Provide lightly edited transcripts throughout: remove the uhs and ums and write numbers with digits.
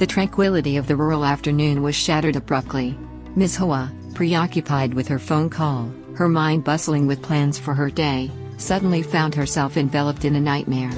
The tranquility of the rural afternoon was shattered abruptly. Ms. Hoa, preoccupied with her phone call, her mind bustling with plans for her day, suddenly found herself enveloped in a nightmare.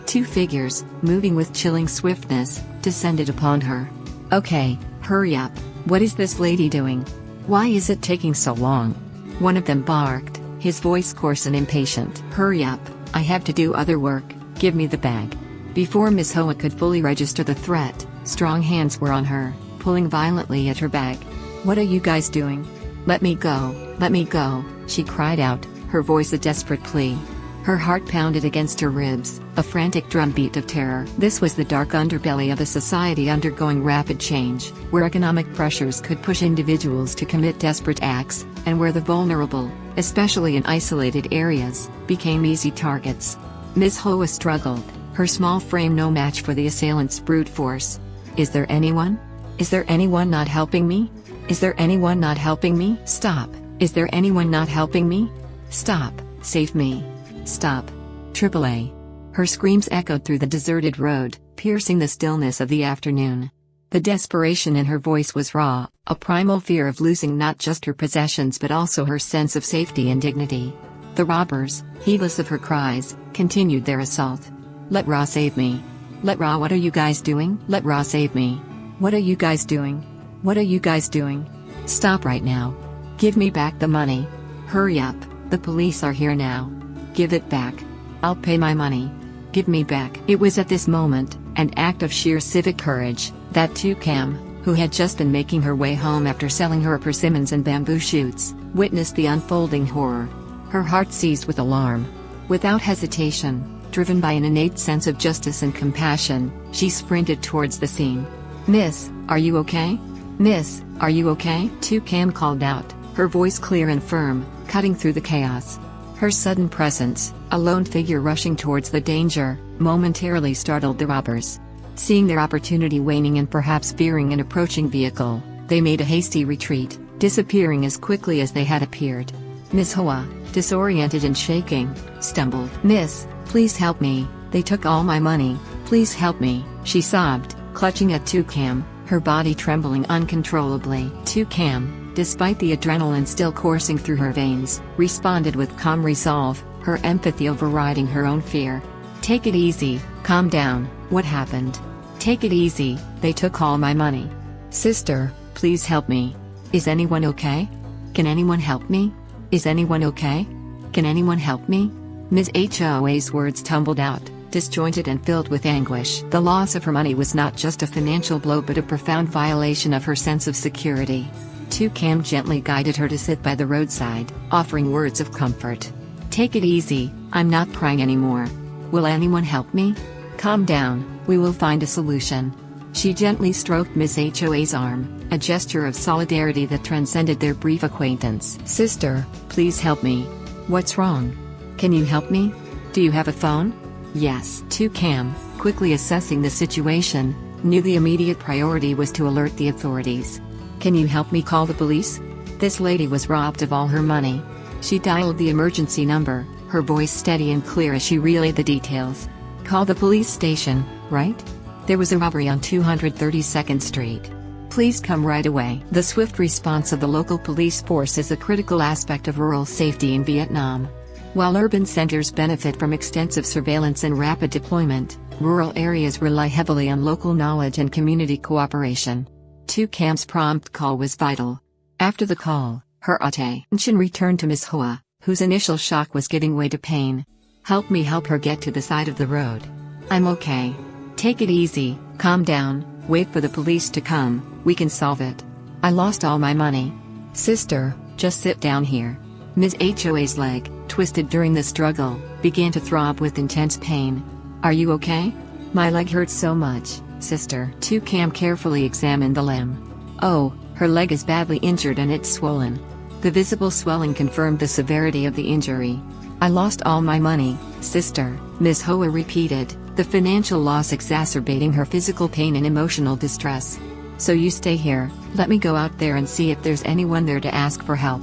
Two figures, moving with chilling swiftness, descended upon her. "Okay, hurry up. What is this lady doing? Why is it taking so long?" One of them barked, his voice coarse and impatient. "Hurry up, I have to do other work, give me the bag." Before Ms. Hoa could fully register the threat, strong hands were on her, pulling violently at her bag. "What are you guys doing? Let me go, let me go," she cried out, her voice a desperate plea. Her heart pounded against her ribs, a frantic drumbeat of terror. This was the dark underbelly of a society undergoing rapid change, where economic pressures could push individuals to commit desperate acts, and where the vulnerable, especially in isolated areas, became easy targets. Ms. Hoa struggled, her small frame no match for the assailant's brute force. "Is there anyone? Is there anyone not helping me? Is there anyone not helping me? Stop! Is there anyone not helping me? Stop! Save me! Stop! AAA!" Her screams echoed through the deserted road, piercing the stillness of the afternoon. The desperation in her voice was raw, a primal fear of losing not just her possessions but also her sense of safety and dignity. The robbers, heedless of her cries, continued their assault. "Let Ra save me! Let Ra, what are you guys doing? Let Ra save me! What are you guys doing? What are you guys doing? Stop right now! Give me back the money! Hurry up, the police are here now! Give it back! I'll pay my money! Give me back!" It was at this moment, an act of sheer civic courage, that Tieu Nu, who had just been making her way home after selling her persimmons and bamboo shoots, witnessed the unfolding horror. Her heart seized with alarm. Without hesitation, driven by an innate sense of justice and compassion, she sprinted towards the scene. "Miss, are you okay? Miss, are you okay?" Tieu Nu called out, her voice clear and firm, cutting through the chaos. Her sudden presence, a lone figure rushing towards the danger, momentarily startled the robbers. Seeing their opportunity waning and perhaps fearing an approaching vehicle, they made a hasty retreat, disappearing as quickly as they had appeared. Ms. Hoa, disoriented and shaking, stumbled. "Miss, please help me, they took all my money, please help me," she sobbed, clutching at Tieu Nu, her body trembling uncontrollably. Tieu Nu, despite the adrenaline still coursing through her veins, responded with calm resolve, her empathy overriding her own fear. "Take it easy, calm down, what happened? Take it easy, they took all my money. Sister, please help me. Is anyone okay? Can anyone help me? Is anyone okay? Can anyone help me?" Ms. Hoa's words tumbled out, disjointed and filled with anguish. The loss of her money was not just a financial blow but a profound violation of her sense of security. Tieu Nu gently guided her to sit by the roadside, offering words of comfort. "Take it easy, I'm not crying anymore. Will anyone help me? Calm down, we will find a solution." She gently stroked Ms. Hoa's arm, a gesture of solidarity that transcended their brief acquaintance. "Sister, please help me. What's wrong? Can you help me? Do you have a phone?" "Yes." Tieu Nu, quickly assessing the situation, knew the immediate priority was to alert the authorities. "Can you help me call the police? This lady was robbed of all her money." She dialed the emergency number, her voice steady and clear as she relayed the details. "Call the police station, right? There was a robbery on 232nd Street. Please come right away." The swift response of the local police force is a critical aspect of rural safety in Vietnam. While urban centers benefit from extensive surveillance and rapid deployment, rural areas rely heavily on local knowledge and community cooperation. Tieu Nu's prompt call was vital. After the call, her attention returned to Ms. Hoa, whose initial shock was giving way to pain. "Help me help her get to the side of the road. I'm okay. Take it easy, calm down, wait for the police to come, we can solve it. I lost all my money. Sister, just sit down here." Ms. Hoa's leg, twisted during the struggle, began to throb with intense pain. "Are you okay?" "My leg hurts so much, sister." Tieu Nu carefully examined the limb. "Oh, her leg is badly injured and it's swollen." The visible swelling confirmed the severity of the injury. "I lost all my money, sister," Ms. Hoa repeated, the financial loss exacerbating her physical pain and emotional distress. "So you stay here, let me go out there and see if there's anyone there to ask for help."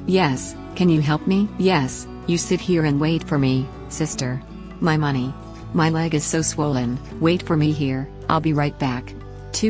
"Yes, can you help me?" "Yes, you sit here and wait for me, sister. My money. My leg is so swollen, wait for me here, I'll be right back."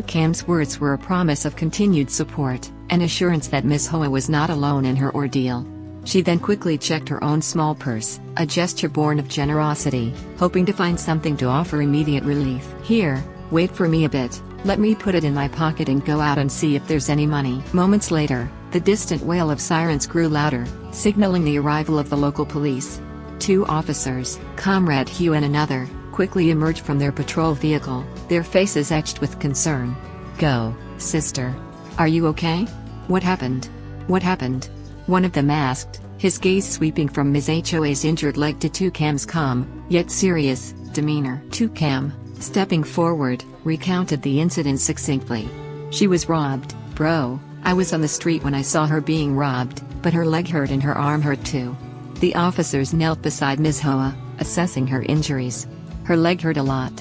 Cam's words were a promise of continued support, an assurance that Miss Hoa was not alone in her ordeal. She then quickly checked her own small purse, a gesture born of generosity, hoping to find something to offer immediate relief. "Here, wait for me a bit, let me put it in my pocket and go out and see if there's any money." Moments later, the distant wail of sirens grew louder, signaling the arrival of the local police. 2 officers, Comrade Hugh and another, quickly emerged from their patrol vehicle, their faces etched with concern. "Go, sister. Are you okay? What happened? What happened?" One of them asked, his gaze sweeping from Ms. Hoa's injured leg to Tieu Cam's calm, yet serious, demeanor. Tieu Cam, stepping forward, recounted the incident succinctly. "She was robbed, bro. I was on the street when I saw her being robbed, but her leg hurt and her arm hurt too." The officers knelt beside Ms. Hoa, assessing her injuries. "Her leg hurt a lot."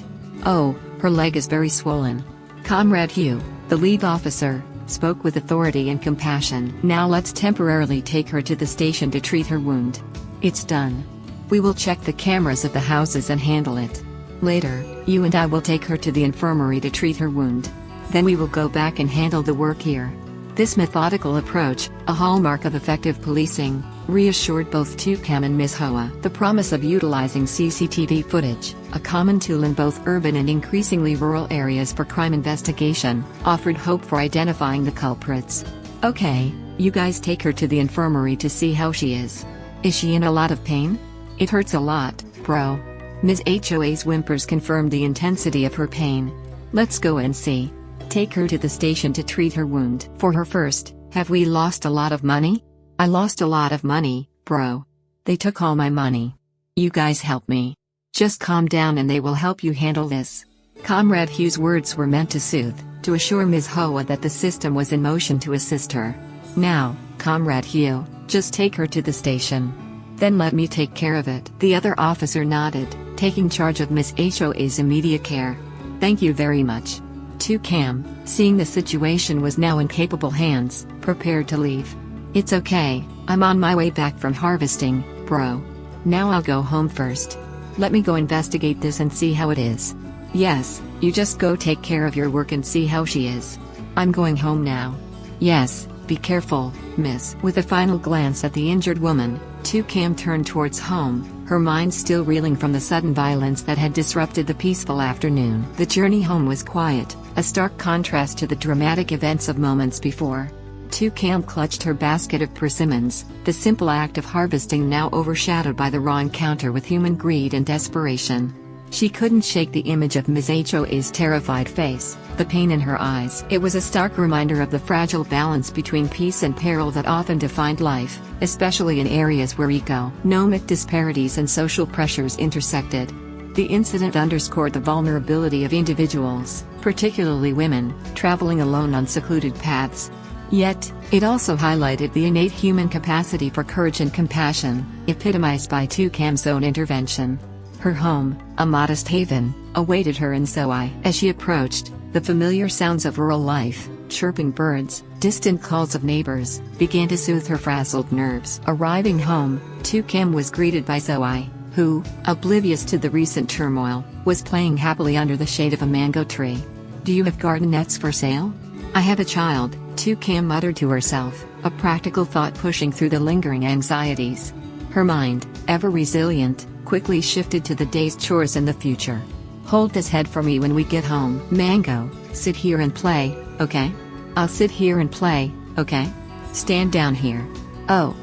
"Oh, her leg is very swollen." Comrade Hugh, the lead officer, spoke with authority and compassion. "Now let's temporarily take her to the station to treat her wound. It's done. We will check the cameras of the houses and handle it. Later, you and I will take her to the infirmary to treat her wound. Then we will go back and handle the work here." This methodical approach, a hallmark of effective policing, reassured both Tieu Cam and Ms. Hoa. The promise of utilizing CCTV footage, a common tool in both urban and increasingly rural areas for crime investigation, offered hope for identifying the culprits. "Okay, you guys take her to the infirmary to see how she is. Is she in a lot of pain?" "It hurts a lot, bro." Ms. Hoa's whimpers confirmed the intensity of her pain. "Let's go and see. Take her to the station to treat her wound." "For her first, have we lost a lot of money?" "I lost a lot of money, bro. They took all my money. You guys help me. Just calm down and they will help you handle this." Comrade Hugh's words were meant to soothe, to assure Ms. Hoa that the system was in motion to assist her. "Now, Comrade Hugh, just take her to the station. Then let me take care of it." The other officer nodded, taking charge of Ms. Hoa's immediate care. "Thank you very much." Tieu Cam, seeing the situation was now in capable hands, prepared to leave. "It's okay, I'm on my way back from harvesting, bro. Now I'll go home first. Let me go investigate this and see how it is." "Yes, you just go take care of your work and see how she is. I'm going home now." "Yes, be careful, miss." With a final glance at the injured woman, Tieu Cam turned towards home, her mind still reeling from the sudden violence that had disrupted the peaceful afternoon. The journey home was quiet, a stark contrast to the dramatic events of moments before. Tieu Cam clutched her basket of persimmons, the simple act of harvesting now overshadowed by the raw encounter with human greed and desperation. She couldn't shake the image of Ms. Hoa's terrified face, the pain in her eyes. It was a stark reminder of the fragile balance between peace and peril that often defined life, especially in areas where economic disparities and social pressures intersected. The incident underscored the vulnerability of individuals, particularly women, traveling alone on secluded paths. Yet, it also highlighted the innate human capacity for courage and compassion, epitomized by Tieu Cam's own intervention. Her home, a modest haven, awaited her in Soai. As she approached, the familiar sounds of rural life, chirping birds, distant calls of neighbors, began to soothe her frazzled nerves. Arriving home, Tieu Cam was greeted by Soai, who, oblivious to the recent turmoil, was playing happily under the shade of a mango tree. "Do you have garden nets for sale?" "I have a child," Tieu Cam muttered to herself, a practical thought pushing through the lingering anxieties. Her mind, ever resilient, quickly shifted to the day's chores and the future. "Hold this head for me when we get home." "Mango, sit here and play, okay?" "I'll sit here and play, okay?" "Stand down here." Oh,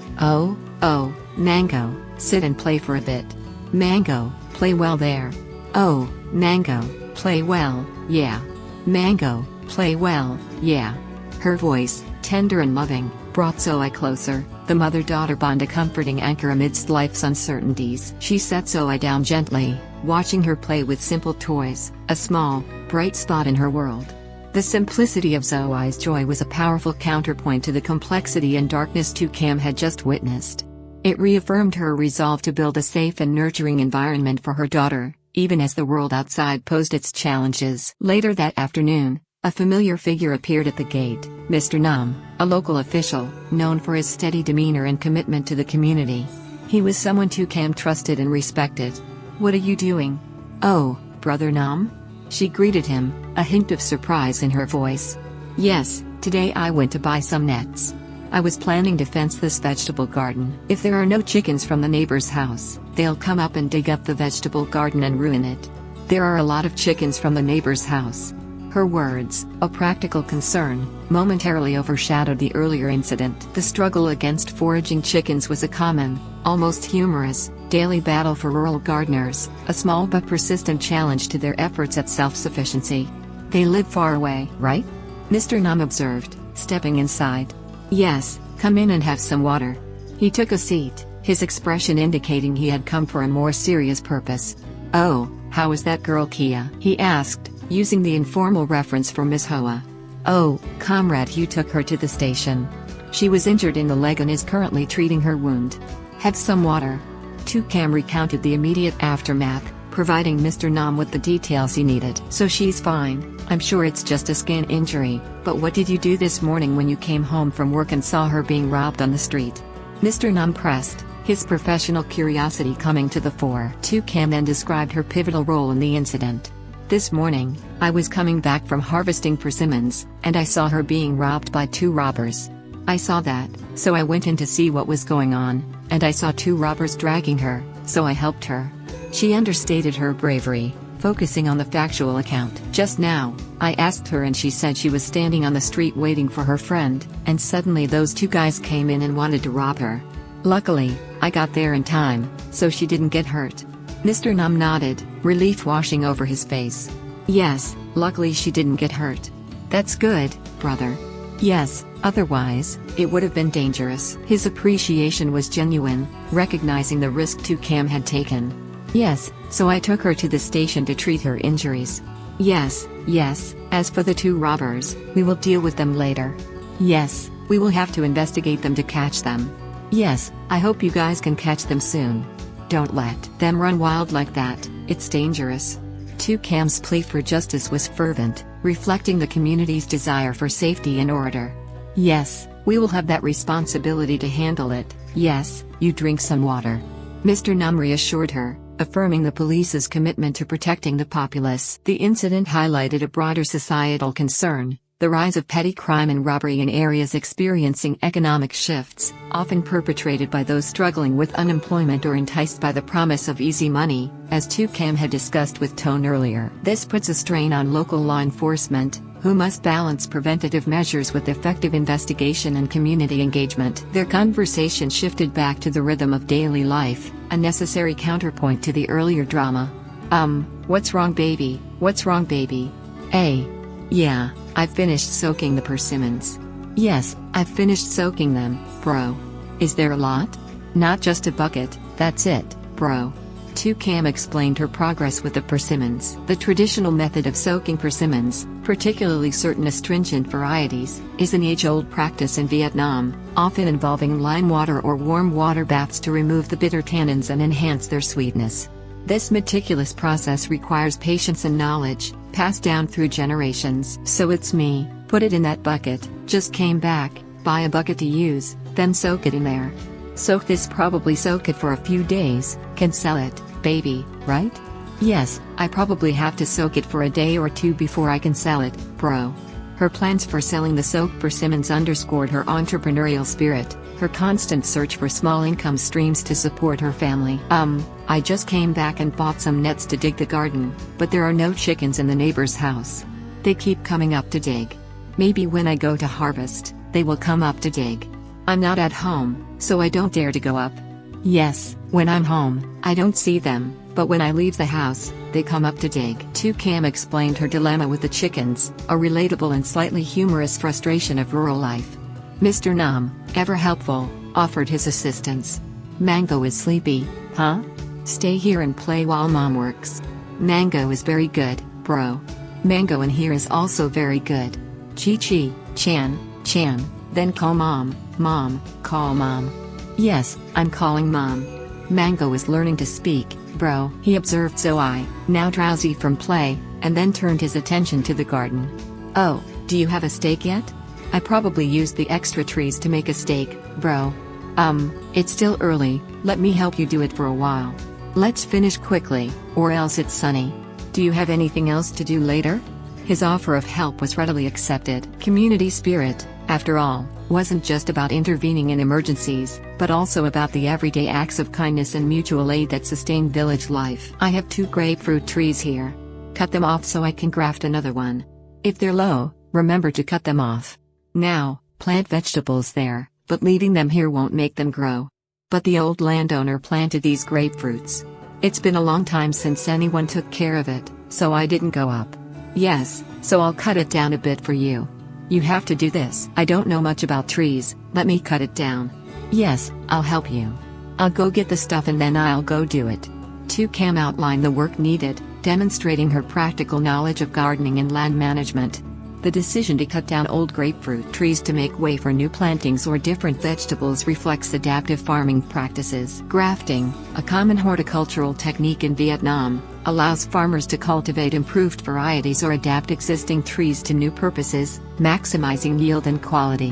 Mango, sit and play for a bit." "Mango, play well there." "Oh, Mango, play well, yeah." "Mango, play well, yeah." Her voice, tender and loving, brought Soai closer, the mother-daughter bond a comforting anchor amidst life's uncertainties. She set Soai down gently, watching her play with simple toys, a small, bright spot in her world. The simplicity of Soai's joy was a powerful counterpoint to the complexity and darkness Tieu Cam had just witnessed. It reaffirmed her resolve to build a safe and nurturing environment for her daughter, even as the world outside posed its challenges. Later that afternoon, a familiar figure appeared at the gate, Mr. Nam, a local official, known for his steady demeanor and commitment to the community. He was someone Tieu Cam trusted and respected. "What are you doing?" "Oh, Brother Nam? She greeted him, a hint of surprise in her voice. Yes, today I went to buy some nets. I was planning to fence this vegetable garden. If there are no chickens from the neighbor's house, they'll come up and dig up the vegetable garden and ruin it. There are a lot of chickens from the neighbor's house. Her words, a practical concern, momentarily overshadowed the earlier incident. The struggle against foraging chickens was a common, almost humorous, daily battle for rural gardeners, a small but persistent challenge to their efforts at self-sufficiency. They live far away, right? Mr. Num observed, stepping inside. Yes, come in and have some water. He took a seat, his expression indicating he had come for a more serious purpose. Oh, how is that girl Kia? He asked, using the informal reference for Miss Hoa. Oh, Comrade Hugh took her to the station. She was injured in the leg and is currently treating her wound. Have some water. Cam recounted the immediate aftermath, providing Mr. Nam with the details he needed. So she's fine, I'm sure it's just a skin injury, but what did you do this morning when you came home from work and saw her being robbed on the street? Mr. Nam pressed, his professional curiosity coming to the fore. Cam then described her pivotal role in the incident. This morning, I was coming back from harvesting persimmons, and I saw her being robbed by 2 robbers. I saw that, so I went in to see what was going on, and I saw 2 robbers dragging her, so I helped her. She understated her bravery, focusing on the factual account. Just now, I asked her and she said she was standing on the street waiting for her friend, and suddenly those 2 guys came in and wanted to rob her. Luckily, I got there in time, so she didn't get hurt. Mr. Num nodded, relief washing over his face. Yes, luckily she didn't get hurt. That's good, brother. Yes, otherwise, it would have been dangerous. His appreciation was genuine, recognizing the risk Cam had taken. Yes, so I took her to the station to treat her injuries. Yes, as for the 2 robbers, we will deal with them later. Yes, we will have to investigate them to catch them. Yes, I hope you guys can catch them soon. Don't let them run wild like that, it's dangerous. Cam's plea for justice was fervent, reflecting the community's desire for safety and order. Yes, we will have that responsibility to handle it. Yes, you drink some water. Mr. Num reassured her, affirming the police's commitment to protecting the populace. The incident highlighted a broader societal concern, the rise of petty crime and robbery in areas experiencing economic shifts, often perpetrated by those struggling with unemployment or enticed by the promise of easy money, as Cam had discussed with Tone earlier. This puts a strain on local law enforcement, who must balance preventative measures with effective investigation and community engagement. Their conversation shifted back to the rhythm of daily life, a necessary counterpoint to the earlier drama. What's wrong, baby? What's wrong, baby? Yeah, I've finished soaking the persimmons. Yes, I've finished soaking them, bro. Is there a lot? Not just a bucket, that's it, bro. Cam explained her progress with the persimmons. The traditional method of soaking persimmons, particularly certain astringent varieties, is an age-old practice in Vietnam, often involving lime water or warm water baths to remove the bitter tannins and enhance their sweetness. This meticulous process requires patience and knowledge, passed down through generations. So it's me, put it in that bucket, just came back, buy a bucket to use, then soak it in there. Soak this, probably soak it for a few days, can sell it, baby, right? Yes, I probably have to soak it for a day or 2 before I can sell it, bro. Her plans for selling the soaked persimmons underscored her entrepreneurial spirit, her constant search for small income streams to support her family. I just came back and bought some nets to dig the garden, but there are no chickens in the neighbor's house. They keep coming up to dig. Maybe when I go to harvest, they will come up to dig. I'm not at home, so I don't dare to go up. Yes, when I'm home, I don't see them, but when I leave the house, they come up to dig. Cam explained her dilemma with the chickens, a relatable and slightly humorous frustration of rural life. Mr. Nam, ever helpful, offered his assistance. Mango is sleepy, huh? Stay here and play while mom works. Mango is very good, bro. Mango in here is also very good. Chi, Chan, then call mom, call mom. Yes, I'm calling mom. Mango is learning to speak, bro, he observed Zoe, now drowsy from play, and then turned his attention to the garden. Oh, do you have a steak yet? I probably used the extra trees to make a steak, bro. It's still early, let me help you do it for a while. Let's finish quickly, or else it's sunny. Do you have anything else to do later? His offer of help was readily accepted. Community spirit, after all, wasn't just about intervening in emergencies, but also about the everyday acts of kindness and mutual aid that sustain village life. I have 2 grapefruit trees here. Cut them off so I can graft another one. If they're low, remember to cut them off. Now, plant vegetables there, but leaving them here won't make them grow. But the old landowner planted these grapefruits. It's been a long time since anyone took care of it, so I didn't go up. Yes, so I'll cut it down a bit for you. You have to do this. I don't know much about trees, let me cut it down. Yes, I'll help you. I'll go get the stuff and then I'll go do it. Lythucam outlined the work needed, demonstrating her practical knowledge of gardening and land management. The decision to cut down old grapefruit trees to make way for new plantings or different vegetables reflects adaptive farming practices. Grafting, a common horticultural technique in Vietnam, allows farmers to cultivate improved varieties or adapt existing trees to new purposes, maximizing yield and quality.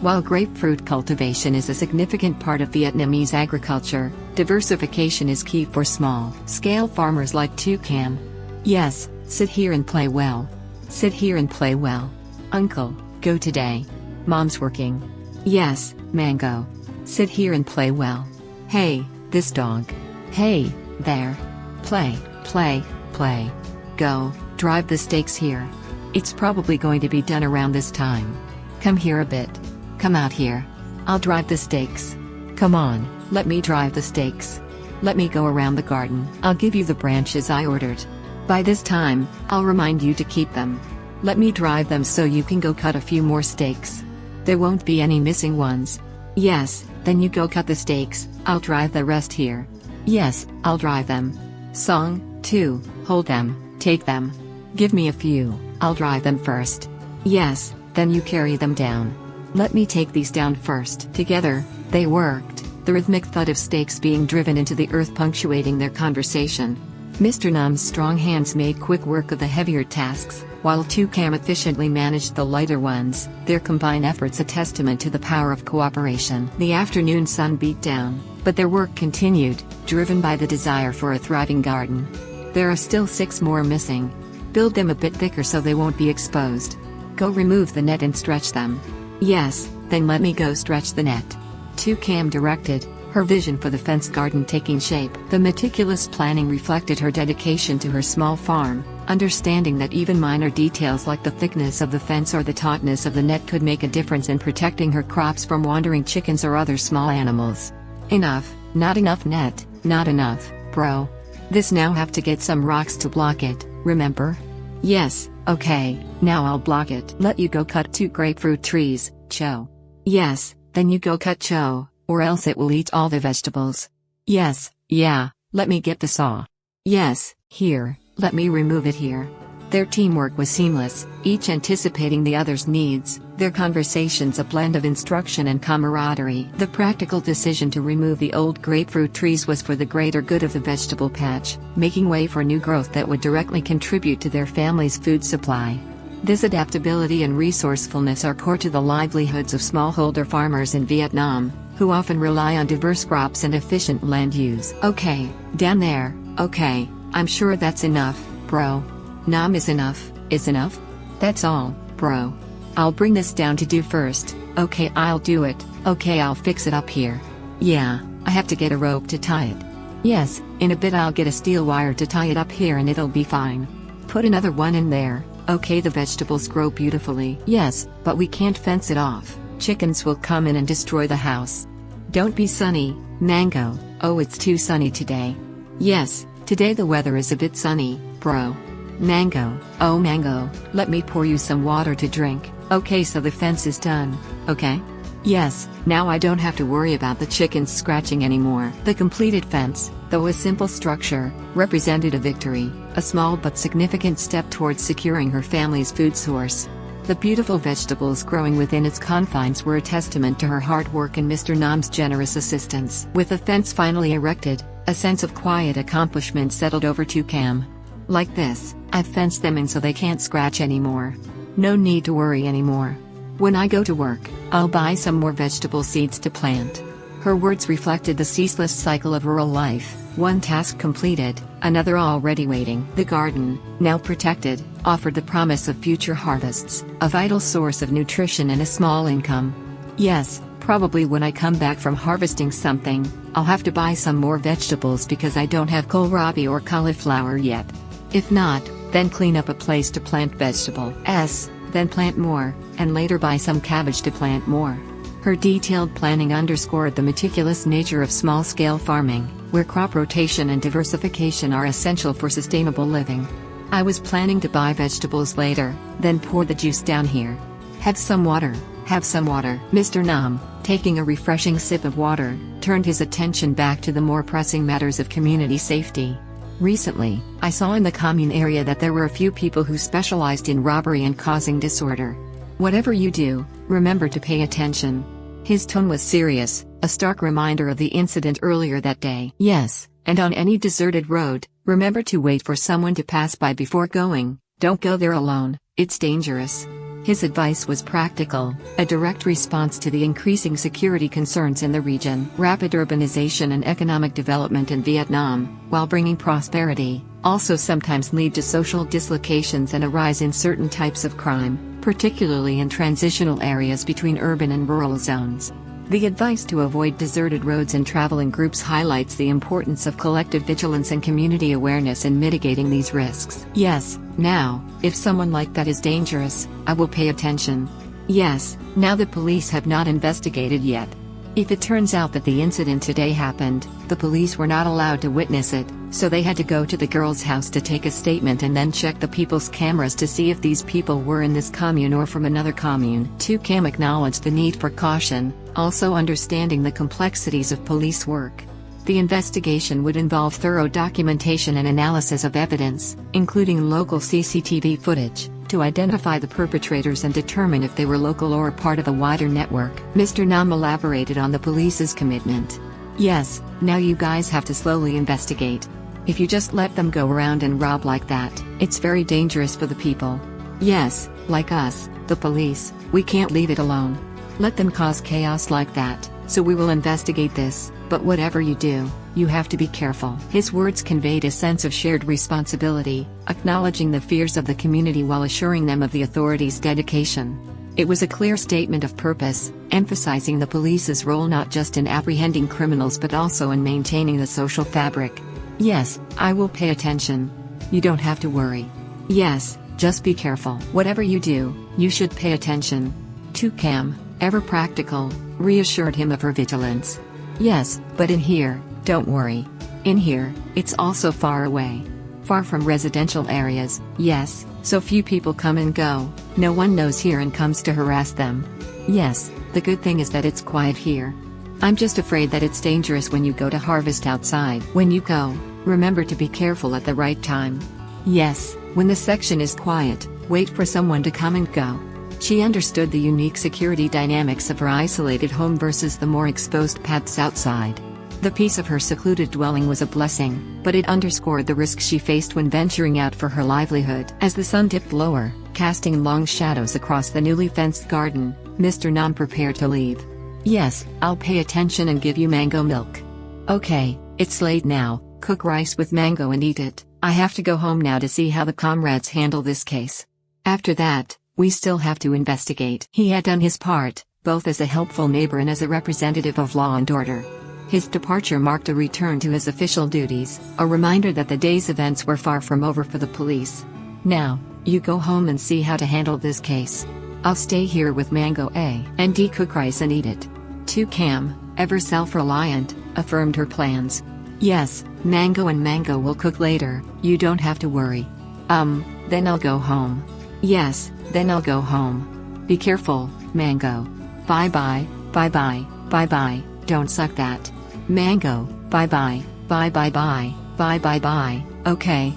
While grapefruit cultivation is a significant part of Vietnamese agriculture, diversification is key for small-scale farmers like Lythucam. Yes, sit here and play well. Sit here and play well. Uncle, go today. Mom's working. Yes, Mango. Sit here and play well. Hey, this dog. Hey, there. Play, play, play. Go, drive the stakes here. It's probably going to be done around this time. Come here a bit. Come out here. I'll drive the stakes. Come on, let me drive the stakes. Let me go around the garden. I'll give you the branches I ordered. By this time, I'll remind you to keep them. Let me drive them so you can go cut a few more stakes. There won't be any missing ones. Yes, then you go cut the stakes, I'll drive the rest here. Yes, I'll drive them. Song 2, hold them, take them. Give me a few, I'll drive them first. Yes, then you carry them down. Let me take these down first. Together, they worked, the rhythmic thud of stakes being driven into the earth punctuating their conversation. Mr. Num's strong hands made quick work of the heavier tasks, while Lythucam efficiently managed the lighter ones, their combined efforts a testament to the power of cooperation. The afternoon sun beat down, but their work continued, driven by the desire for a thriving garden. There are still 6 more missing. Build them a bit thicker so they won't be exposed. Go remove the net and stretch them. Yes, then let me go stretch the net. Lythucam directed, her vision for the fenced garden taking shape. The meticulous planning reflected her dedication to her small farm, understanding that even minor details like the thickness of the fence or the tautness of the net could make a difference in protecting her crops from wandering chickens or other small animals. Enough, not enough net, not enough, bro. This now have to get some rocks to block it, remember? Yes, okay, now I'll block it. Let you go cut 2 grapefruit trees, Cho. Yes, then you go cut Cho, or else it will eat all the vegetables. Yes, yeah, let me get the saw. Yes, here, let me remove it here. Their teamwork was seamless, each anticipating the other's needs, their conversations a blend of instruction and camaraderie. The practical decision to remove the old grapefruit trees was for the greater good of the vegetable patch, making way for new growth that would directly contribute to their family's food supply. This adaptability and resourcefulness are core to the livelihoods of smallholder farmers in Vietnam, who often rely on diverse crops and efficient land use. Okay, down there, okay, I'm sure that's enough, bro. Nam is enough, is enough? That's all, bro. I'll bring this down to do first, okay I'll do it, okay I'll fix it up here. Yeah, I have to get a rope to tie it. Yes, in a bit I'll get a steel wire to tie it up here and it'll be fine. Put another one in there, okay the vegetables grow beautifully. Yes, but we can't fence it off, chickens will come in and destroy the house. Don't be sunny, Mango, oh it's too sunny today. Yes, today the weather is a bit sunny, bro. Mango, oh Mango, let me pour you some water to drink. Okay so the fence is done, okay? Yes, now I don't have to worry about the chickens scratching anymore. The completed fence, though a simple structure, represented a victory, a small but significant step towards securing her family's food source. The beautiful vegetables growing within its confines were a testament to her hard work and Mr. Nam's generous assistance. With the fence finally erected, a sense of quiet accomplishment settled over Lythucam. Like this, I've fenced them in so they can't scratch anymore. No need to worry anymore. When I go to work, I'll buy some more vegetable seeds to plant. Her words reflected the ceaseless cycle of rural life, One task completed, another already waiting. The garden, now protected, offered the promise of future harvests, a vital source of nutrition and a small income. Yes, probably when I come back from harvesting something, I'll have to buy some more vegetables because I don't have kohlrabi or cauliflower yet. If not, then clean up a place to plant vegetables, then plant more, and later buy some cabbage to plant more. Her detailed planning underscored the meticulous nature of small-scale farming, where crop rotation and diversification are essential for sustainable living. I was planning to buy vegetables later, then pour the juice down here. Have some water, have some water. Mr. Nam, taking a refreshing sip of water, turned his attention back to the more pressing matters of community safety. Recently, I saw in the commune area that there were a few people who specialized in robbery and causing disorder. Whatever you do, remember to pay attention. His tone was serious, a stark reminder of the incident earlier that day. Yes, and on any deserted road, remember to wait for someone to pass by before going. Don't go there alone, it's dangerous. His advice was practical, a direct response to the increasing security concerns in the region. Rapid urbanization and economic development in Vietnam, while bringing prosperity, also sometimes lead to social dislocations and a rise in certain types of crime, particularly in transitional areas between urban and rural zones. The advice to avoid deserted roads and travel in groups highlights the importance of collective vigilance and community awareness in mitigating these risks. Yes, now, if someone like that is dangerous, I will pay attention. Yes, now the police have not investigated yet. If it turns out that the incident today happened, the police were not allowed to witness it, so they had to go to the girl's house to take a statement and then check the people's cameras to see if these people were in this commune or from another commune. Tieu Cam acknowledged the need for caution, also understanding the complexities of police work. The investigation would involve thorough documentation and analysis of evidence, including local CCTV footage, to identify the perpetrators and determine if they were local or part of a wider network. Mr. Nam elaborated on the police's commitment. Yes, now you guys have to slowly investigate. If you just let them go around and rob like that, it's very dangerous for the people. Yes, like us, the police, we can't leave it alone. Let them cause chaos like that, so we will investigate this, but whatever you do, you have to be careful. His words conveyed a sense of shared responsibility, acknowledging the fears of the community while assuring them of the authorities' dedication. It was a clear statement of purpose, emphasizing the police's role not just in apprehending criminals but also in maintaining the social fabric. Yes, I will pay attention. You don't have to worry. Yes, just be careful. Whatever you do, you should pay attention. Tieu Cam, ever practical, reassured him of her vigilance. Yes, but in here, don't worry. In here, it's also far away. Far from residential areas, yes, so few people come and go, no one knows here and comes to harass them. Yes, the good thing is that it's quiet here. I'm just afraid that it's dangerous when you go to harvest outside. When you go, remember to be careful at the right time. Yes, when the section is quiet, wait for someone to come and go. She understood the unique security dynamics of her isolated home versus the more exposed paths outside. The peace of her secluded dwelling was a blessing, but it underscored the risks she faced when venturing out for her livelihood. As the sun dipped lower, casting long shadows across the newly fenced garden, Mr. Nam prepared to leave. Yes, I'll pay attention and give you mango milk. Okay, it's late now, cook rice with mango and eat it. I have to go home now to see how the comrades handle this case. After that, we still have to investigate. He had done his part, both as a helpful neighbor and as a representative of law and order. His departure marked a return to his official duties, a reminder that the day's events were far from over for the police. Now, you go home and see how to handle this case. I'll stay here with Mango A and D, cook rice and eat it. Tieu Cam, ever self-reliant, affirmed her plans. Yes, Mango and Mango will cook later, you don't have to worry. Then I'll go home. Yes, then I'll go home. Be careful, Mango. Bye-bye, bye-bye, bye-bye, don't suck that. Mango, bye-bye, bye-bye-bye, bye-bye-bye, okay,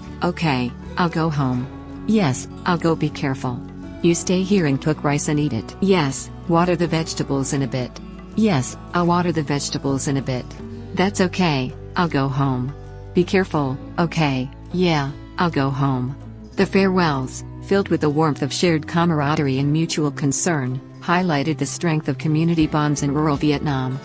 I'll go home. Yes, I'll go, be careful. You stay here and cook rice and eat it. Yes, water the vegetables in a bit. Yes, I'll water the vegetables in a bit. That's okay, I'll go home. Be careful, okay, yeah, I'll go home. The farewells, filled with the warmth of shared camaraderie and mutual concern, highlighted the strength of community bonds in rural Vietnam.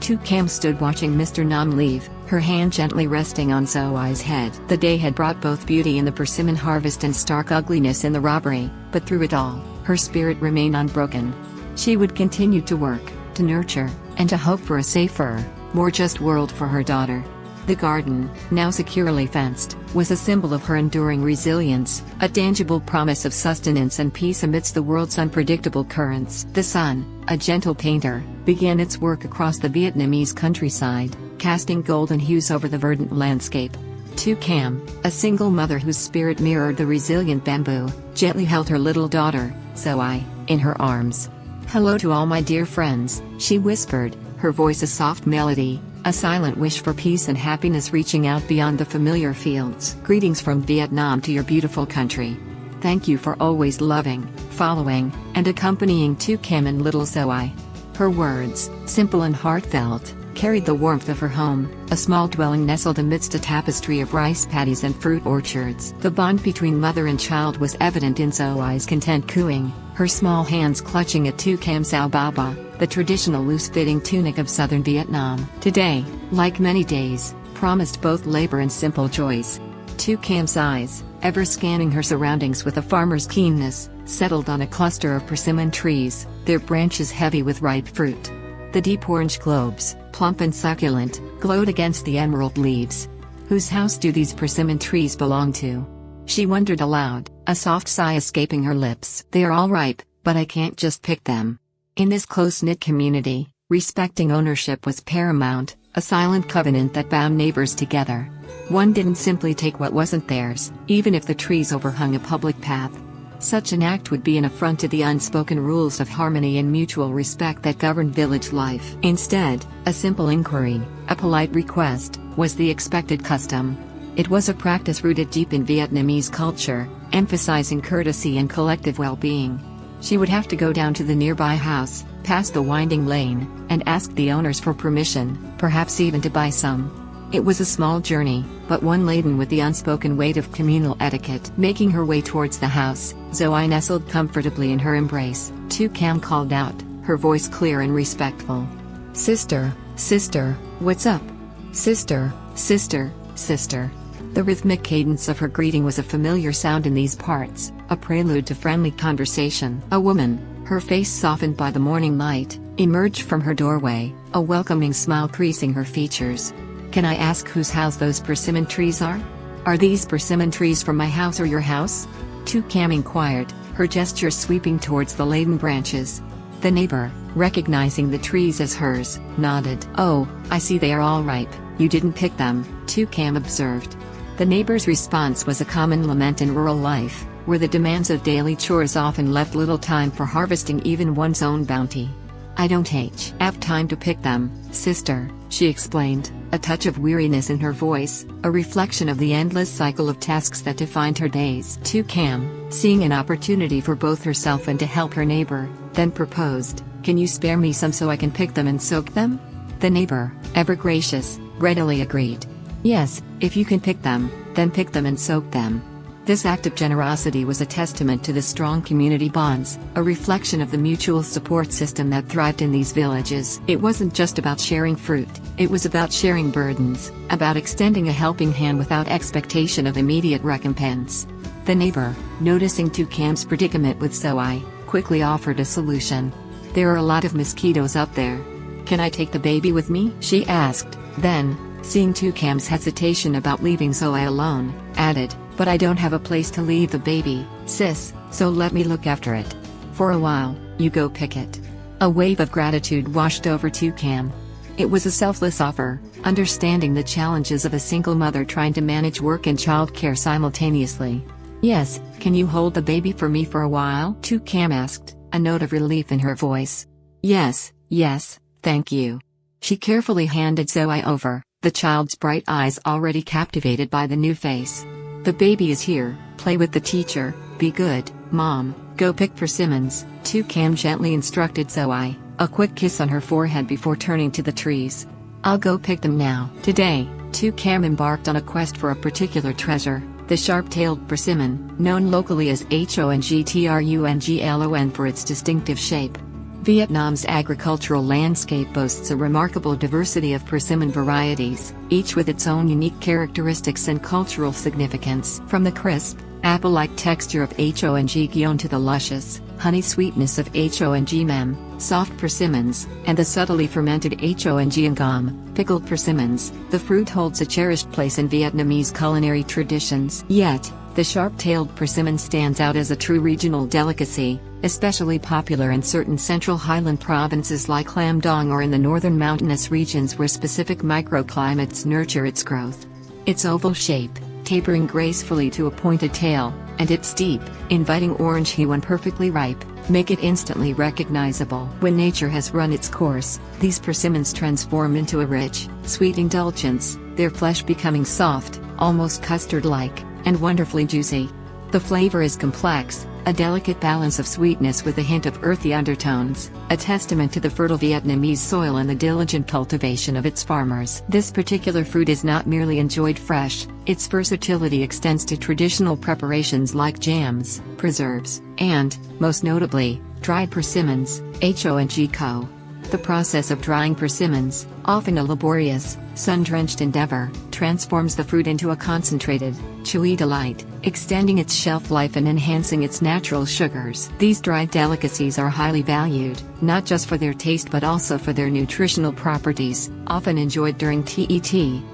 Tieu Cam stood watching Mr. Nam leave, her hand gently resting on Zoe's head. The day had brought both beauty in the persimmon harvest and stark ugliness in the robbery, but through it all, her spirit remained unbroken. She would continue to work, to nurture, and to hope for a safer, more just world for her daughter. The garden, now securely fenced, was a symbol of her enduring resilience, a tangible promise of sustenance and peace amidst the world's unpredictable currents. The sun, a gentle painter, began its work across the Vietnamese countryside, casting golden hues over the verdant landscape. Tieu Nu, a single mother whose spirit mirrored the resilient bamboo, gently held her little daughter, Zoe, in her arms. "Hello to all my dear friends," she whispered, her voice a soft melody, a silent wish for peace and happiness reaching out beyond the familiar fields. "Greetings from Vietnam to your beautiful country. Thank you for always loving, following, and accompanying Tieu Nu and little Zoe." Her words, simple and heartfelt, carried the warmth of her home, a small dwelling nestled amidst a tapestry of rice paddies and fruit orchards. The bond between mother and child was evident in Zoe's content cooing, her small hands clutching at Tieu Nu's sao baba, the traditional loose-fitting tunic of southern Vietnam. Today, like many days, promised both labor and simple joys. Tieu Nu's eyes, ever scanning her surroundings with a farmer's keenness, settled on a cluster of persimmon trees, their branches heavy with ripe fruit. The deep orange globes, plump and succulent, glowed against the emerald leaves. Whose house do these persimmon trees belong to? She wondered aloud, a soft sigh escaping her lips. "They are all ripe, but I can't just pick them." In this close-knit community, respecting ownership was paramount, a silent covenant that bound neighbors together. One didn't simply take what wasn't theirs, even if the trees overhung a public path. Such an act would be an affront to the unspoken rules of harmony and mutual respect that governed village life. Instead, a simple inquiry, a polite request, was the expected custom. It was a practice rooted deep in Vietnamese culture, emphasizing courtesy and collective well-being. She would have to go down to the nearby house, past the winding lane, and ask the owners for permission, perhaps even to buy some. It was a small journey, but one laden with the unspoken weight of communal etiquette. Making her way towards the house, Zoe nestled comfortably in her embrace. Tieu Nu called out, her voice clear and respectful. "Sister, sister, what's up? Sister, sister, sister." The rhythmic cadence of her greeting was a familiar sound in these parts, a prelude to friendly conversation. A woman, her face softened by the morning light, emerged from her doorway, a welcoming smile creasing her features. "Can I ask whose house those persimmon trees are? Are these persimmon trees from my house or your house?" Tieu Nu inquired, her gesture sweeping towards the laden branches. The neighbor, recognizing the trees as hers, nodded. "Oh, I see they are all ripe. You didn't pick them," Tieu Nu observed. The neighbor's response was a common lament in rural life, where the demands of daily chores often left little time for harvesting even one's own bounty. "I don't have time to pick them, sister," she explained, a touch of weariness in her voice, a reflection of the endless cycle of tasks that defined her days. Tieu Nu, seeing an opportunity for both herself and to help her neighbor, then proposed, "Can you spare me some so I can pick them and soak them?" The neighbor, ever gracious, readily agreed. "Yes, if you can pick them, then pick them and soak them." This act of generosity was a testament to the strong community bonds, a reflection of the mutual support system that thrived in these villages. It wasn't just about sharing fruit, it was about sharing burdens, about extending a helping hand without expectation of immediate recompense. The neighbor, noticing Tieu Nu's predicament with Zoe, quickly offered a solution. "There are a lot of mosquitoes up there. Can I take the baby with me?" she asked, then, seeing Tieu Nu's hesitation about leaving Zoe alone, added, "But I don't have a place to leave the baby, sis, so let me look after it. For a while, you go pick it." A wave of gratitude washed over Tieu Nu. It was a selfless offer, understanding the challenges of a single mother trying to manage work and childcare simultaneously. "Yes, can you hold the baby for me for a while?" Tieu Nu asked, a note of relief in her voice. Yes, thank you." She carefully handed Zoe over, the child's bright eyes already captivated by the new face. "The baby is here, play with the teacher, be good, mom, go pick persimmons," Tieu Nu gently instructed Zoe, a quick kiss on her forehead before turning to the trees. "I'll go pick them now." Today, Tieu Nu embarked on a quest for a particular treasure, the sharp-tailed persimmon, known locally as Hongtrunglon for its distinctive shape. Vietnam's agricultural landscape boasts a remarkable diversity of persimmon varieties, each with its own unique characteristics and cultural significance. From the crisp, apple-like texture of Hong Gion to the luscious, honey sweetness of Hong Mem, soft persimmons, and the subtly fermented Hong Ngam, pickled persimmons, the fruit holds a cherished place in Vietnamese culinary traditions. Yet, the sharp-tailed persimmon stands out as a true regional delicacy, especially popular in certain central highland provinces like Lam Dong or in the northern mountainous regions where specific microclimates nurture its growth. Its oval shape, tapering gracefully to a pointed tail, and its deep, inviting orange hue when perfectly ripe, make it instantly recognizable. When nature has run its course, these persimmons transform into a rich, sweet indulgence, their flesh becoming soft, almost custard-like, and wonderfully juicy. The flavor is complex, a delicate balance of sweetness with a hint of earthy undertones, a testament to the fertile Vietnamese soil and the diligent cultivation of its farmers. This particular fruit is not merely enjoyed fresh, its versatility extends to traditional preparations like jams, preserves, and, most notably, dried persimmons, Hong Co. The process of drying persimmons, often a laborious, sun-drenched endeavor, transforms the fruit into a concentrated, chewy delight, extending its shelf life and enhancing its natural sugars. These dried delicacies are highly valued, not just for their taste but also for their nutritional properties, often enjoyed during Tet,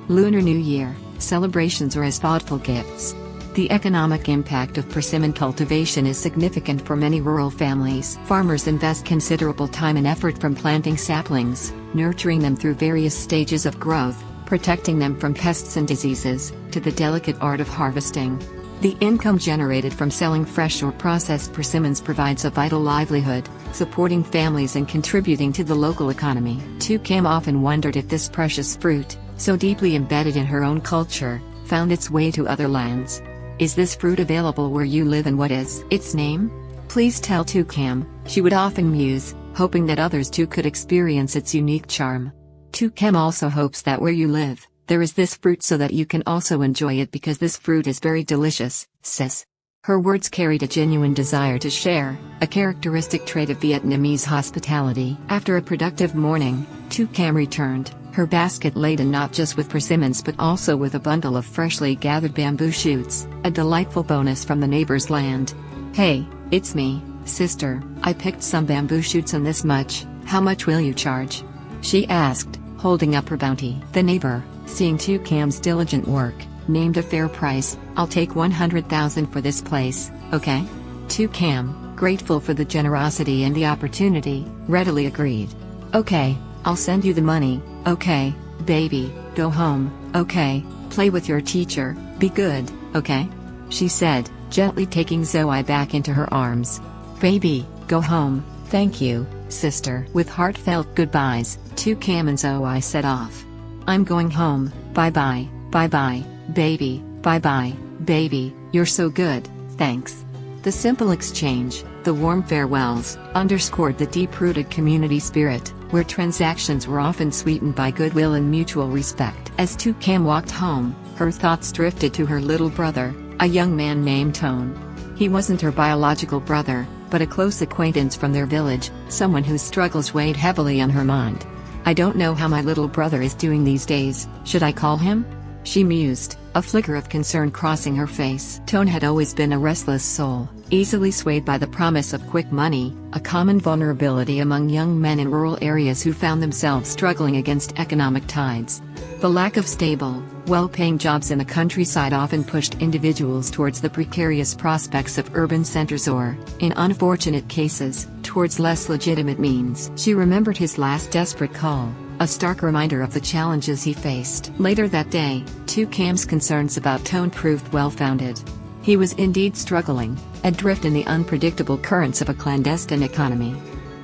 Lunar New Year, celebrations or as thoughtful gifts. The economic impact of persimmon cultivation is significant for many rural families. Farmers invest considerable time and effort from planting saplings, nurturing them through various stages of growth, protecting them from pests and diseases, to the delicate art of harvesting. The income generated from selling fresh or processed persimmons provides a vital livelihood, supporting families and contributing to the local economy. Tieu Cam often wondered if this precious fruit, so deeply embedded in her own culture, found its way to other lands. Is this fruit available where you live and what is its name? Please tell Tieu Cam, she would often muse, hoping that others too could experience its unique charm. Tieu Cam also hopes that where you live, there is this fruit so that you can also enjoy it because this fruit is very delicious, sis. Her words carried a genuine desire to share, a characteristic trait of Vietnamese hospitality. After a productive morning, Tieu Cam returned, her basket laden not just with persimmons but also with a bundle of freshly gathered bamboo shoots, a delightful bonus from the neighbor's land. Hey, it's me, sister, I picked some bamboo shoots on this much, how much will you charge? She asked, holding up her bounty. The neighbor, seeing Tieu Cam's diligent work, named a fair price. I'll take 100,000 for this place, okay? Tieu Cam, grateful for the generosity and the opportunity, readily agreed. Okay, I'll send you the money. Okay, baby, go home, okay, play with your teacher, be good, okay? She said, gently taking Zoe back into her arms. Baby, go home, thank you, sister. With heartfelt goodbyes, Tieu Cam and Zoe set off. I'm going home, bye-bye, bye-bye, baby, bye-bye, baby, you're so good, thanks. The simple exchange, the warm farewells, underscored the deep-rooted community spirit, where transactions were often sweetened by goodwill and mutual respect. As Tieu Cam walked home, her thoughts drifted to her little brother, a young man named Tone. He wasn't her biological brother, but a close acquaintance from their village, someone whose struggles weighed heavily on her mind. I don't know how my little brother is doing these days, should I call him? She mused, a flicker of concern crossing her face. Tone had always been a restless soul, easily swayed by the promise of quick money, a common vulnerability among young men in rural areas who found themselves struggling against economic tides. The lack of stable, well-paying jobs in the countryside often pushed individuals towards the precarious prospects of urban centers or, in unfortunate cases, towards less legitimate means. She remembered his last desperate call, a stark reminder of the challenges he faced. Later that day, Tieu Cam's concerns about Tone proved well-founded. He was indeed struggling, adrift in the unpredictable currents of a clandestine economy.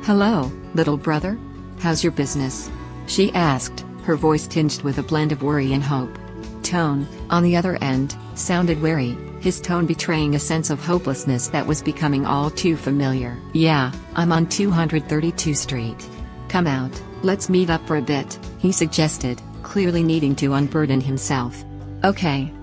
"Hello, little brother? How's your business?" she asked, her voice tinged with a blend of worry and hope. Tone, on the other end, sounded wary, his tone betraying a sense of hopelessness that was becoming all too familiar. "Yeah, I'm on 232 Street. Come out, let's meet up for a bit," he suggested, clearly needing to unburden himself. Okay.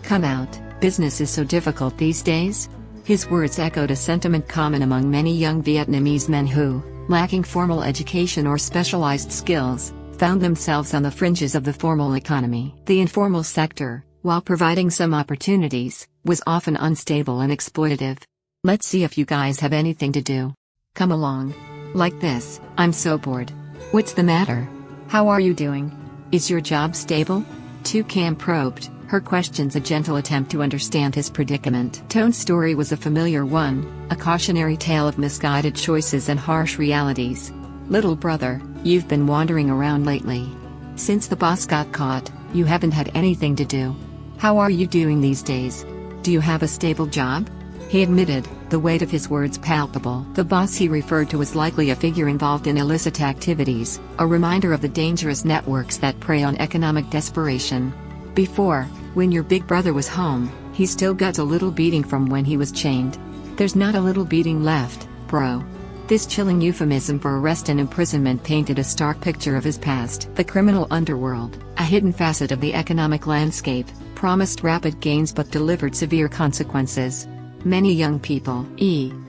Come out, business is so difficult these days?" His words echoed a sentiment common among many young Vietnamese men who, lacking formal education or specialized skills, found themselves on the fringes of the formal economy. The informal sector, while providing some opportunities, was often unstable and exploitative. Let's see if you guys have anything to do. Come along. Like this, I'm so bored. What's the matter? How are you doing? Is your job stable? Toucan probed, her questions a gentle attempt to understand his predicament. Tone's story was a familiar one, a cautionary tale of misguided choices and harsh realities. Little brother, you've been wandering around lately. Since the boss got caught, you haven't had anything to do. How are you doing these days? Do you have a stable job? He admitted, the weight of his words palpable. The boss he referred to was likely a figure involved in illicit activities, a reminder of the dangerous networks that prey on economic desperation. Before, when your big brother was home, he still got a little beating from when he was chained. There's not a little beating left, bro. This chilling euphemism for arrest and imprisonment painted a stark picture of his past. The criminal underworld, a hidden facet of the economic landscape, promised rapid gains but delivered severe consequences. Many young people,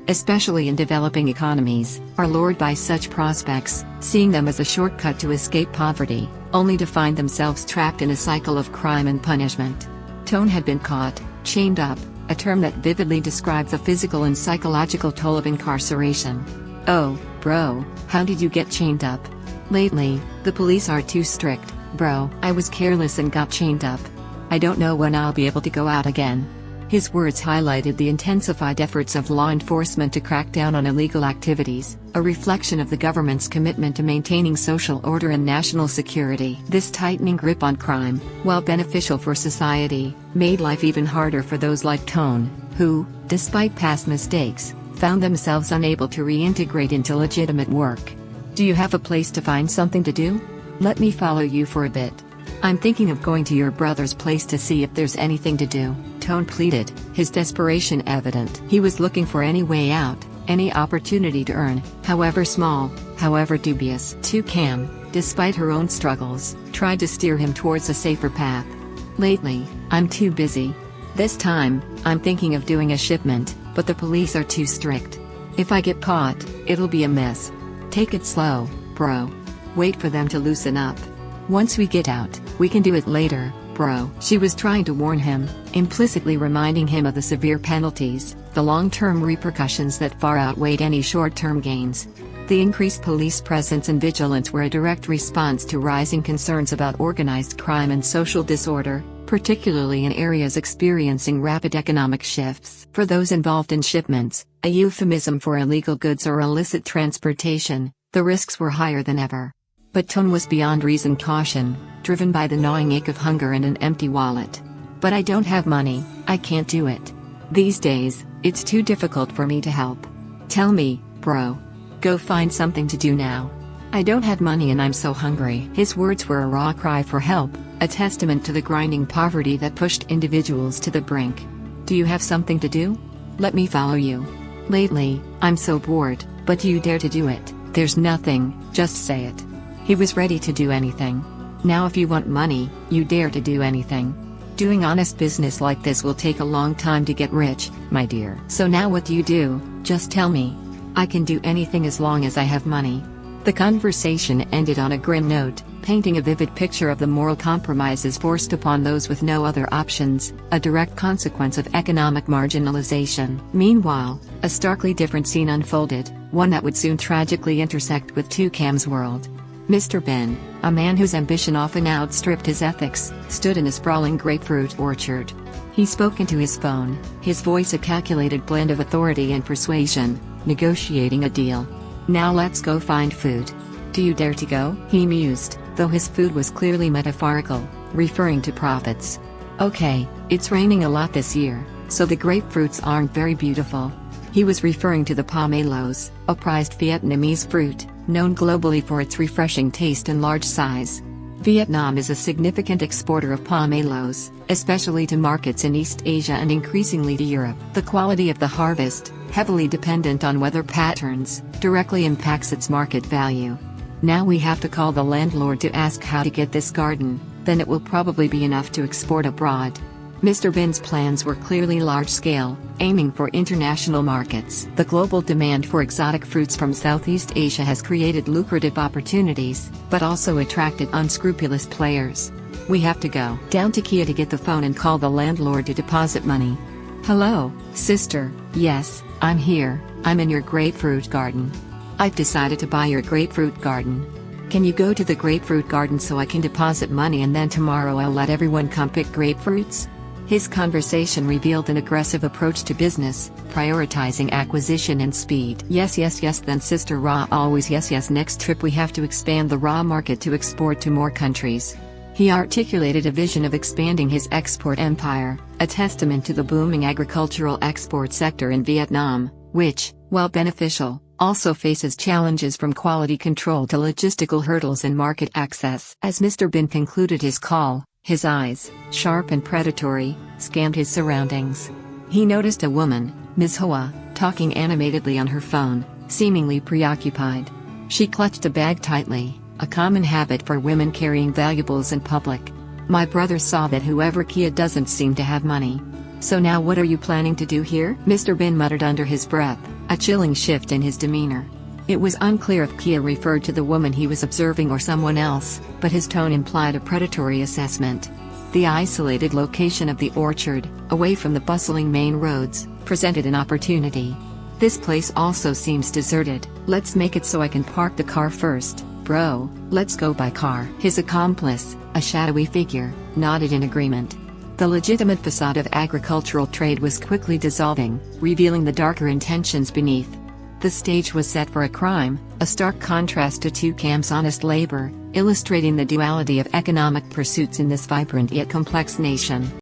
especially in developing economies, are lured by such prospects, seeing them as a shortcut to escape poverty, only to find themselves trapped in a cycle of crime and punishment. Tone had been caught, chained up, a term that vividly describes the physical and psychological toll of incarceration. Oh, bro, how did you get chained up? Lately, the police are too strict, bro. I was careless and got chained up. I don't know when I'll be able to go out again. His words highlighted the intensified efforts of law enforcement to crack down on illegal activities, a reflection of the government's commitment to maintaining social order and national security. This tightening grip on crime, while beneficial for society, made life even harder for those like Tone, who, despite past mistakes, found themselves unable to reintegrate into legitimate work. Do you have a place to find something to do? Let me follow you for a bit. I'm thinking of going to your brother's place to see if there's anything to do, Tone pleaded, his desperation evident. He was looking for any way out, any opportunity to earn, however small, however dubious. Toucan, despite her own struggles, tried to steer him towards a safer path. Lately, I'm too busy. This time, I'm thinking of doing a shipment, but the police are too strict. If I get caught, it'll be a mess. Take it slow, bro. Wait for them to loosen up. Once we get out, we can do it later, bro. She was trying to warn him, implicitly reminding him of the severe penalties, the long-term repercussions that far outweighed any short-term gains. The increased police presence and vigilance were a direct response to rising concerns about organized crime and social disorder, particularly in areas experiencing rapid economic shifts. For those involved in shipments, a euphemism for illegal goods or illicit transportation, the risks were higher than ever. But Tone was beyond reason caution, driven by the gnawing ache of hunger and an empty wallet. But I don't have money, I can't do it. These days, it's too difficult for me to help. Tell me, bro. Go find something to do now. I don't have money and I'm so hungry. His words were a raw cry for help, a testament to the grinding poverty that pushed individuals to the brink. Do you have something to do? Let me follow you. Lately, I'm so bored, but do you dare to do it? There's nothing, just say it. He was ready to do anything. Now if you want money, you dare to do anything. Doing honest business like this will take a long time to get rich, my dear. So now what do you do? Just tell me. I can do anything as long as I have money. The conversation ended on a grim note, painting a vivid picture of the moral compromises forced upon those with no other options, a direct consequence of economic marginalization. Meanwhile, a starkly different scene unfolded, one that would soon tragically intersect with Toucan's world. Mr. Ben, a man whose ambition often outstripped his ethics, stood in a sprawling grapefruit orchard. He spoke into his phone, his voice a calculated blend of authority and persuasion, negotiating a deal. Now let's go find food. Do you dare to go? He mused, though his food was clearly metaphorical, referring to profits. Okay, it's raining a lot this year, so the grapefruits aren't very beautiful. He was referring to the pomelos, a prized Vietnamese fruit, known globally for its refreshing taste and large size. Vietnam is a significant exporter of pomelos, especially to markets in East Asia and increasingly to Europe. The quality of the harvest, heavily dependent on weather patterns, directly impacts its market value. Now we have to call the landlord to ask how to get this garden, then it will probably be enough to export abroad. Mr. Bin's plans were clearly large-scale, aiming for international markets. The global demand for exotic fruits from Southeast Asia has created lucrative opportunities, but also attracted unscrupulous players. We have to go down to Kia to get the phone and call the landlord to deposit money. Hello, sister. Yes, I'm here. I'm in your grapefruit garden. I've decided to buy your grapefruit garden. Can you go to the grapefruit garden so I can deposit money and then tomorrow I'll let everyone come pick grapefruits? His conversation revealed an aggressive approach to business, prioritizing acquisition and speed. Yes, then sister Ra always yes. Next trip we have to expand the raw market to export to more countries. He articulated a vision of expanding his export empire, a testament to the booming agricultural export sector in Vietnam, which, while beneficial, also faces challenges from quality control to logistical hurdles and market access. As Mr. Bin concluded his call, his eyes, sharp and predatory, scanned his surroundings. He noticed a woman, Ms. Hoa, talking animatedly on her phone, seemingly preoccupied. She clutched a bag tightly, a common habit for women carrying valuables in public. My brother saw that whoever Kia doesn't seem to have money. So now what are you planning to do here? Mr. Bin muttered under his breath, a chilling shift in his demeanor. It was unclear if Kia referred to the woman he was observing or someone else, but his tone implied a predatory assessment. The isolated location of the orchard, away from the bustling main roads, presented an opportunity. This place also seems deserted. Let's make it so I can park the car first, bro. Let's go by car. His accomplice, a shadowy figure, nodded in agreement. The legitimate facade of agricultural trade was quickly dissolving, revealing the darker intentions beneath. The stage was set for a crime, a stark contrast to Tieu Nu's honest labor, illustrating the duality of economic pursuits in this vibrant yet complex nation.